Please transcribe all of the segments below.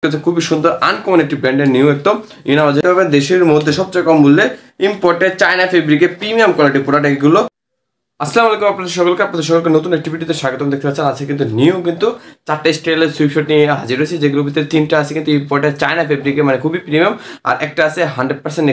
খুবই সুন্দর আনকমন একটি ব্র্যান্ডের নিউ একদম ইনাও যেতে পারবেন দেশের মধ্যে সবচেয়ে কম মূল্যে ইম্পোর্টেড চায়না ফেব্রিকের প্রিমিয়াম কোয়ালিটি প্রোডাক্ট এগুলো। আসসালামু আলাইকুম আপনাদের সকলকে নতুন একটি ভিডিওতে স্বাগতম। দেখতে পাচ্ছেন আছে কিন্তু নিউ কিন্তু 4টা স্টাইলের সুইপশট নিয়ে হাজির হয়েছে, যেগুলোর ভিতরে 3টা আছে কিন্তু ইম্পোর্টেড চায়না ফেব্রিকের মানে খুবই প্রিমিয়াম, আর একটা আছে 100%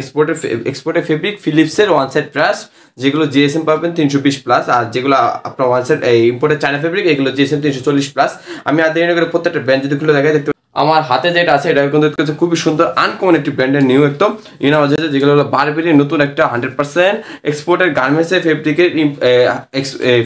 এক্সপোর্টেড ফেব্রিক ফিলিপসের ওয়ান সাইড ব্রাশ, যেগুলো জিএসএম পাবেন 320 প্লাস, আর যেগুলো আপনার one side imported China fabric এগুলো জিএসএম 340 প্লাস। আমি আর দেরি না করে প্রত্যেকটা ব্র্যান্ড যদি খুলে দেখাই, দেখতে আমার হাতে যেটা আছে এটা কিন্তু খুবই সুন্দর আনকমন একটি ব্র্যান্ডের নিউ একদম ইনাও যেটা, যেগুলো হলো বারবেরি নতুন একটা 100% এক্সপোর্টেড গার্মেন্টসের ফেব্রিকের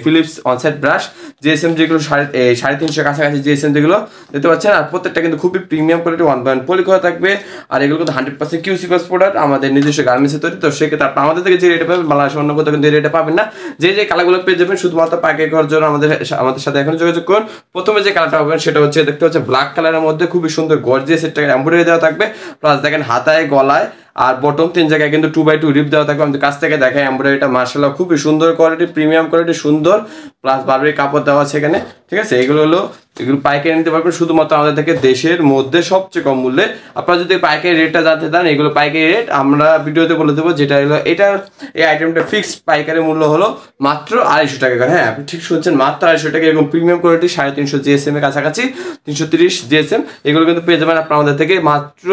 ফিলিপস অনসাইড ব্রাশ জিএসএম, যেগুলো 350 কাছাকাছি জিএসএম যেগুলো দেখতে পাচ্ছেন, আর প্রত্যেকটা কিন্তু খুবই প্রিমিয়াম কোয়ালিটি 1/1 পলি করা থাকবে, আর এগুলো কিন্তু 100% কিউসি প্লাস প্রোডাক্ট আমাদের নিজস্ব গার্মেন্টসে তৈরি। তো সেক্ষেত্রে আপনি আমাদের থেকে যে রেটে পাবেন বাংলাদেশের অন্য কোথাও কিন্তু এই রেটে পাবেন না। যে কালারগুলো পেয়ে যাবেন শুধুমাত্র পাইকারি করার জন্য আমাদের সাথে এখন যোগাযোগ করুন। প্রথমে যে কালারটা পাবেন সেটা হচ্ছে দেখতে পাচ্ছেন ব্ল্যাক কালারের মধ্যে খুবই সুন্দর গর্জিয়াস একটা এমব্রয়ডারি দেওয়া থাকবে, প্লাস দেখেন হাতায় গলায় আর বটম 3 জায়গায় কিন্তু 2x2 রিপ দেওয়া থাকবে। আমাদের কাছ থেকে দেখেন এমব্রয়ডারিটা মাশাআল্লাহ খুবই সুন্দর কোয়ালিটি, প্রিমিয়াম কোয়ালিটি সুন্দর, প্লাস বারবেরি কাপড় দেওয়া আছে এখানে, ঠিক আছে। এগুলো পাইকারি নিতে পারবেন শুধুমাত্র আমাদের থেকে দেশের মধ্যে সবচেয়ে কম মূল্যে। আপনারা যদি পাইকারি রেটটা জানতে চান, এগুলো পাইকারি রেট আমরা ভিডিওতে বলে দেবো, যেটা হলো এটার এই আইটেমটা ফিক্সড পাইকারি মূল্য হলো মাত্র 250 টাকা করে। হ্যাঁ আপনি ঠিক শুনছেন, মাত্র 250 টাকা। এরকম প্রিমিয়াম কোয়ালিটি 350 জিএসএম এর কাছাকাছি 330 জিএসএম এগুলো কিন্তু পেয়ে যাবেন আপনার আমাদের থেকে মাত্র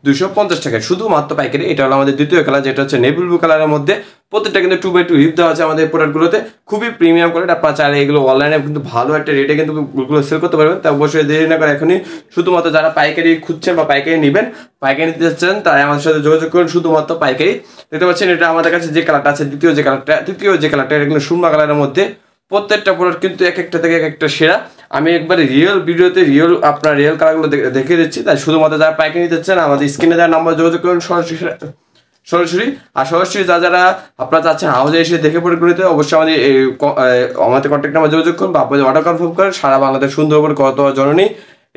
250 টাকায় শুধুমাত্র পাইকারি। এটা হলো আমাদের দ্বিতীয় কালার, যেটা হচ্ছে নেভি ব্লু কালারের মধ্যে, প্রত্যেকটা কিন্তু 2x2 রিপ দেওয়া আছে আমাদের প্রোডাক্টগুলোতে, খুবই প্রিমিয়াম কোয়ালিটি। আপনারা চাইলে এগুলো অনলাইনে কিন্তু ভালো একটা রেটে কিন্তু সেল করতে পারবেন। তা অবশ্যই দেরি না করে এখনই শুধুমাত্র যারা পাইকারি খুঁজছেন বা পাইকারি নেবেন, পাইকারি নিতে চাচ্ছেন, তারা আমাদের সাথে যোগাযোগ করুন শুধুমাত্র পাইকারি। দেখতে পাচ্ছেন এটা আমাদের কাছে যে কালারটা আছে তৃতীয় যে কালারটা এটা কিন্তু সুরমা কালারের মধ্যে, প্রত্যেকটা প্রোডাক্ট কিন্তু এক একটা থেকে এক একটা সেরা। আমি একবারে রিয়েল ভিডিওতে আপনার রিয়েল কালারগুলো দেখিয়ে দিচ্ছি, তাই শুধুমাত্র যারা পাইকারি নিতে চাচ্ছেন আমাদের স্ক্রিনে দেওয়ার নাম্বার যোগাযোগ করুন সরাসরি। আর সরাসরি যারা আপনারা চাচ্ছেন হাউজে এসে দেখে পড়ে নিতে, অবশ্যই আমাদের কন্ট্যাক্ট নাম্বার যোগাযোগ করুন বা আপনাদের অর্ডার কনফার্ম করেন। সারা বাংলাদেশ সুন্দরবন কত জননী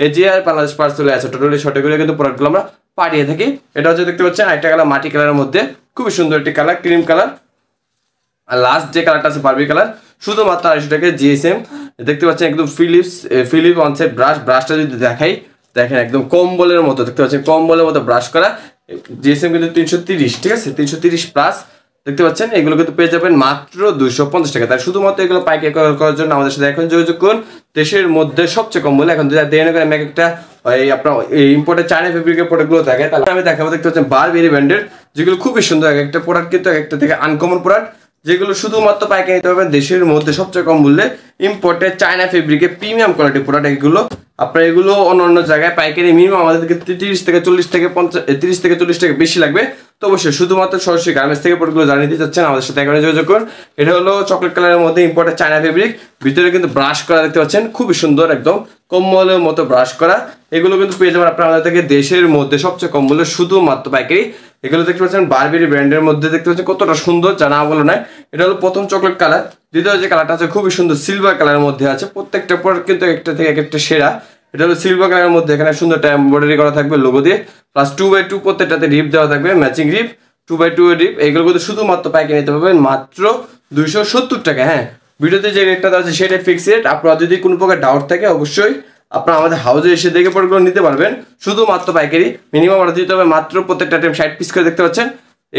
এজিআর বাংলাদেশ পার্সেলে আছে, টোটালি সঠিকগুলো কিন্তু প্রোডাক্টগুলো আমরা পাঠিয়ে থাকি। এটা হচ্ছে দেখতে পাচ্ছেন একটা কালার মাটি কালারের মধ্যে, খুবই সুন্দর একটি কালার ক্রিম কালার, আর লাস্ট যে কালারটা আছে বারবি কালার, শুধুমাত্র 250 টাকা জিএসএম। দেখতে পাচ্ছেন একদম ফিলিপ অনসাইড ব্রাশটা যদি দেখাই, দেখেন একদম কম্বলের মতো, দেখতে পাচ্ছেন কম্বলের মতো ব্রাশ করা জিএসএম কিন্তু 330, ঠিক আছে 330 প্লাস। দেখতে পাচ্ছেন এগুলো কিন্তু পেয়ে যাবেন মাত্র 250 টাকা। তাই শুধুমাত্র এগুলো পাইকারি করার জন্য আমাদের সাথে এখন যোগাযোগ করুন। দেশের মধ্যে সবচেয়ে কম মূল্যে এখন যদি দেরি করে আমি একটা আপনার ইম্পোর্টেড চায়না ফেব্রিকের প্রোডাক্টগুলো থাকে, তাহলে আমি দেখাবো। দেখতে পাচ্ছেন বারবেরি ব্র্যান্ডের, যেগুলো খুবই সুন্দর একটা প্রোডাক্ট, কিন্তু একটা থেকে আনকমন প্রোডাক্ট, যেগুলো শুধুমাত্র পাইকারি নিতে পারবেন দেশের মধ্যে সবচেয়ে কম মূল্যে ইম্পোর্টেড চায়না ফেব্রিকের প্রিমিয়াম কোয়ালিটি প্রোডাক্ট এগুলো। আপনার এগুলো অন্য জায়গায় পাইকারি মিনিমাম আমাদের থেকে 30 থেকে 40 টাকা বেশি লাগবে। তো অবশ্যই শুধুমাত্র সরাসরি গার্মেন্টস থেকে প্রোডাক্টগুলো জানিয়ে দিতে চাচ্ছেন আমাদের সাথে এখানে যোগাযোগ করুন। এটা হলো চকলেট কালারের মধ্যে ইম্পোর্টেড চায়না ফেব্রিক, ভিতরে কিন্তু ব্রাশ করা দেখতে পাচ্ছেন, খুবই সুন্দর একদম কম্বলের মতো ব্রাশ করা। এগুলো কিন্তু পেয়ে যাবেন আপনার আমাদের থেকে দেশের মধ্যে সবচেয়ে কম মূল্যে শুধুমাত্র পাইকারি। এগুলো দেখতে পাচ্ছেন বারবেরি ব্র্যান্ডের মধ্যে, দেখতে পাচ্ছেন কতটা সুন্দর যা না বলো নয়। এটা হলো প্রথম চকলেট কালার, দ্বিতীয় যে কালারটা আছে খুবই সুন্দর সিলভার কালারের মধ্যে আছে, প্রত্যেকটা প্রোডাক্ট কিন্তু একটা থেকে একটা সেরা। এটা হলো সিলভার কালারের মধ্যে, এখানে সুন্দর একটা এমব্রয়ডারি করা থাকবে লোগো দিয়ে, প্লাস 2x2 প্রত্যেকটাতে রিপ দেওয়া থাকবে, ম্যাচিং রিপ 2x2 রিপ। এগুলো কিন্তু শুধুমাত্র পাইকারি নিতে পারবেন মাত্র 270 টাকা। হ্যাঁ ভিডিওতে যে রেটটা দেওয়া আছে সেটাই ফিক্স রেট। আপনারা যদি কোনো প্রকার ডাউট থাকে অবশ্যই আপনারা আমাদের হাউজে এসে দেখে পড়গুলো নিতে পারবেন শুধুমাত্র পাইকারি। মিনিমাম অর্ডার দিতে হবে মাত্র, প্রত্যেকটা আইটেম 60 পিস করে দেখতে পাচ্ছেন।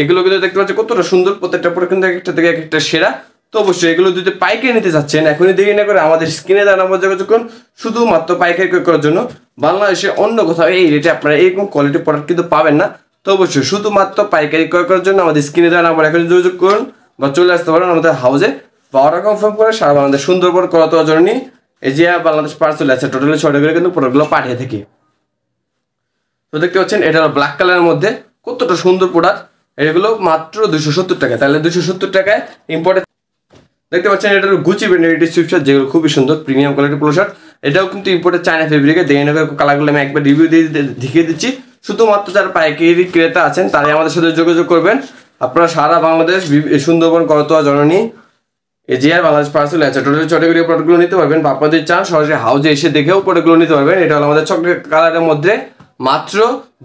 এগুলো কিন্তু দেখতে পাচ্ছেন কতটা সুন্দর, প্রত্যেকটা প্রোডাক্ট কিন্তু একটা থেকে একটা সেরা। তো অবশ্যই এগুলো যদি পাইকারি নিতে চাচ্ছেন এখনই দেরি না করে আমাদের স্ক্রিনে দেওয়া নাম্বার যোগাযোগ করুন শুধুমাত্র পাইকারি ক্রয় করার জন্য। বাংলাদেশে অন্য কোথাও এই রেটে আপনারা এরকম কোয়ালিটি প্রোডাক্ট কিন্তু পাবেন না। তো অবশ্যই শুধুমাত্র পাইকারি ক্রয় করার জন্য আমাদের স্ক্রিনে দেওয়া নাম্বার এখনই যোগাযোগ করুন বা চলে আসতে পারেন আমাদের হাউজে বা অর্ডার কনফার্ম করে সারা বাংলাদেশ সুন্দরবন কত জন্য এজিআর বাংলাদেশ পার্সেলে আছে, টোটালি 6 টাকা কিন্তু প্রোডাক্টগুলো পাঠিয়ে থাকি। তো দেখতে পাচ্ছেন এটা হলো ব্ল্যাক কালারের মধ্যে, কতটা সুন্দর প্রোডাক্ট। এগুলো মাত্র 270 টাকা, তাহলে 270 টাকায় ইম্পোর্টেড। দেখতে পাচ্ছেন এটা হলো গুচি ব্র্যান্ডের এটি সুইপশট, যেগুলো খুবই সুন্দর প্রিমিয়াম কোয়ালিটি পোলো শার্ট। এটাও কিন্তু ইম্পোর্টেড চায়না ফেব্রিকে, দেয়নগর কালারগুলো আমি একবার রিভিউ দিয়ে দেখিয়ে দিচ্ছি। শুধুমাত্র যারা পাইকারি ক্রেতা আছেন তারাই আমাদের সাথে যোগাযোগ করবেন। আপনারা সারা বাংলাদেশ সুন্দরবন করতোয়া জননী এজিআর বাংলাদেশ পার্সেল আছে, টোটালি 6 টাকা প্রোডাক্টগুলো নিতে পারবেন বা আপনাদের চান সরাসরি হাউজে এসে দেখেও প্রোডাক্টগুলো নিতে পারবেন। এটা হলো আমাদের চকলেট কালারের মধ্যে মাত্র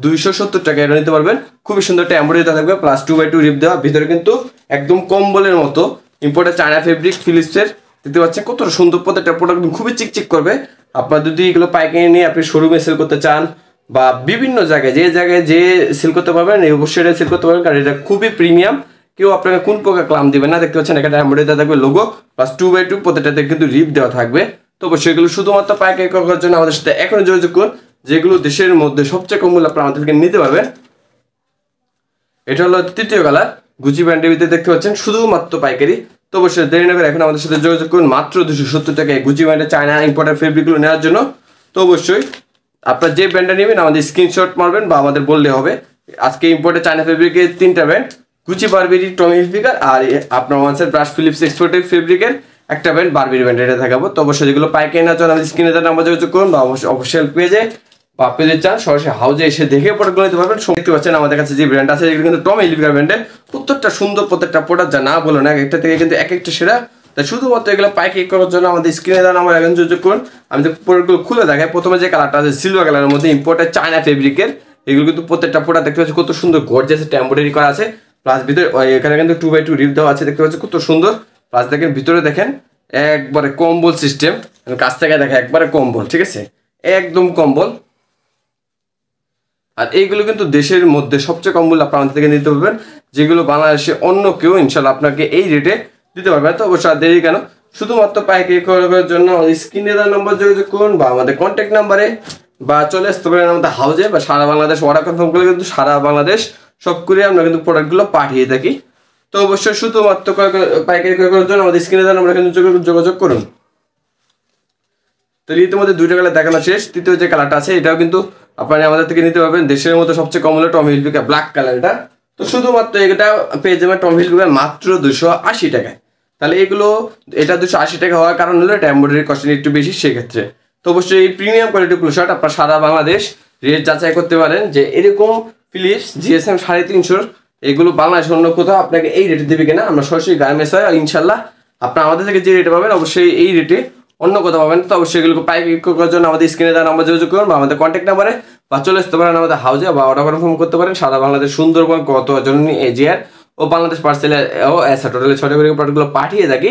270 টাকা এটা নিতে পারবেন। খুবই সুন্দর একটা এমব্রয়ডারি থাকবে, প্লাস 2x2 রিপ দেওয়া, ভিতরে কিন্তু একদম কম্বলের মতো ইম্পোর্টেড চায়না ফেব্রিক ফিলিপসের। দেখতে পাচ্ছেন কত সুন্দর, প্রত্যেকটা প্রোডাক্ট খুবই চিকচিক করবে। আপনার যদি এগুলো পাইকারি নিয়ে আপনি শোরুমে সেল করতে চান বা বিভিন্ন জায়গায় যে সেল করতে পারবেন অবশ্যই এটা সেল করতে পারবেন, কারণ এটা খুবই প্রিমিয়াম। কেউ আপনাকে কোন প্রকার ক্লাম দিবে না। দেখতে পাচ্ছেন এখানে এমব্রয়ডারি দেওয়া থাকবে লোগো প্লাস 2x2 প্রত্যেকটাতে কিন্তু রিপ দেওয়া থাকবে। তো অবশ্যই এগুলো শুধুমাত্র পাইকারি করার জন্য আমাদের সাথে এখনো যোগাযোগ করুন, যেগুলো দেশের মধ্যে সবচেয়ে কম মূল্যে আপনারা আমাদের থেকে নিতে পারবেন। এটা হলো তৃতীয় কালার, গুচি ব্র্যান্ডের ভিতরে দেখতে পাচ্ছেন শুধুমাত্র পাইকারি। তো অবশ্যই দেরি না করে এখন আমাদের সাথে যোগাযোগ করুন মাত্র 270 টাকায় গুচি ব্র্যান্ডের চায়না ইম্পোর্টেড ফেব্রিকগুলো নেওয়ার জন্য। তো অবশ্যই আপনার যে ব্র্যান্ডটা নেবেন আমাদের স্ক্রিনশট মারবেন বা আমাদের বললে হবে। আজকে ইম্পোর্টেড চায়না ফেব্রিকের 3টা brand, Gucci, Burberry, Tommy Hilfiger আর আপনার ওয়ানসাইড ব্রাশ ফিলিপস এক্সপোর্টেড ফেব্রিকের একটা ব্র্যান্ড বারবেরি ব্র্যান্ড, এটা দেখাবো। তো অবশ্যই যেগুলো পাইকারি নেওয়ার জন্য আমাদের স্ক্রিনে নাম্বার যোগাযোগ করুন বা অফিসিয়াল পেজে বা আপনি যদি চান সরাসরি হাউজে এসে দেখে প্রোডাক্টগুলো নিতে পারবেন। দেখতে পাচ্ছেন আমাদের কাছে যে ব্র্যান্ড আছে এগুলো কিন্তু টমি হিলফিগার ব্র্যান্ডের, প্রত্যেকটা সুন্দর, প্রত্যেকটা প্রোডাক্ট যা না বলো না একটা থেকে কিন্তু এক একটা সেরা। তাই শুধুমাত্র এগুলো পাইকারি করার জন্য আমাদের স্ক্রিনে দেওয়া নাম্বার এখন যোগাযোগ করুন। আমি তো প্রোডাক্টগুলো খুলে দেখাই। প্রথমে যে কালারটা আছে সিলভার কালারের মধ্যে ইম্পোর্টেড চায়না ফেব্রিকের, এগুলো কিন্তু প্রত্যেকটা প্রোডাক্ট দেখতে পাচ্ছি কত সুন্দর গর্জিয়াস এমব্রয়ডারি করা আছে, প্লাস ভিতরে এখানে কিন্তু 2x2 রিপ দেওয়া আছে, দেখতে পাচ্ছি কত সুন্দর। প্লাস দেখেন ভিতরে দেখেন একবারে কম্বল সিস্টেম, কাছ থেকে দেখেন একবারে কম্বল, ঠিক আছে, একদম কম্বল। আর এইগুলো কিন্তু দেশের মধ্যে সবচেয়ে কম মূল্য আপনার থেকে নিতে পারবেন, যেগুলো বাংলাদেশে অন্য কেউ ইনশাল্লাহ আপনাকে এই রেটে দিতে পারবে। তো অবশ্যই আর দেরি কেন, শুধুমাত্র পাইকারি করার জন্য আমাদের স্ক্রিনে দেওয়া নম্বর যোগাযোগ করুন বা আমাদের কন্ট্যাক্ট নাম্বারে, বা চলে আসতে পারেন আমাদের হাউজে বা সারা বাংলাদেশ অর্ডার কনফার্ম করলে কিন্তু সারা বাংলাদেশ সব করে আমরা কিন্তু প্রোডাক্টগুলো পাঠিয়ে থাকি। তো অবশ্যই শুধুমাত্র পাইকারি করার জন্য আমাদের স্ক্রিনে দেওয়া নম্বরে কিন্তু যোগাযোগ করুন। তো ইতিমধ্যে 2টা কালার দেখানো শেষ। তৃতীয় যে কালারটা আছে এটাও কিন্তু আপনারা আমাদের থেকে নিতে পারবেন, দেশের মধ্যে সবচেয়ে কম হলো টমি হিলফিগার ব্ল্যাক কালারটা। তো শুধুমাত্র এটা পেয়ে যাবেন টমি হিলফিগার মাত্র 280 টাকায়। তাহলে এগুলো এটা 280 টাকা হওয়ার কারণ হলো এটা এমব্রয়ডারি কস্ট একটু বেশি সেক্ষেত্রে। তো অবশ্যই এই প্রিমিয়াম কোয়ালিটিগুলো শার্ট আপনারা সারা বাংলাদেশ রেট যাচাই করতে পারেন, যে এরকম ফিলিপস জিএসএম 350 এগুলো বাংলাদেশ অন্য কোথাও আপনাকে এই রেটে দেবে কিনা। আমরা সরাসরি গার্মেন্টস হয় ইনশাল্লাহ আপনারা আমাদের থেকে যে রেটে পাবেন অবশ্যই এই রেটে অন্য কোথাও পাবেন। তো অবশ্যই এগুলো পাইকারি করার জন্য আমাদের স্ক্রিনে দেওয়া নাম্বার যোগাযোগ করুন বা আমাদের কন্ট্যাক্ট নাম্বারে, বা চলে আসতে পারেন আমাদের হাউজে বা অর্ডার কনফার্ম করতে পারেন। সারা বাংলাদেশ সুন্দরবন কত জন্য এজিআর ও বাংলাদেশ পার্সেলে ও টোটালি 6টা করে প্রোডাক্টগুলো পাঠিয়ে থাকি।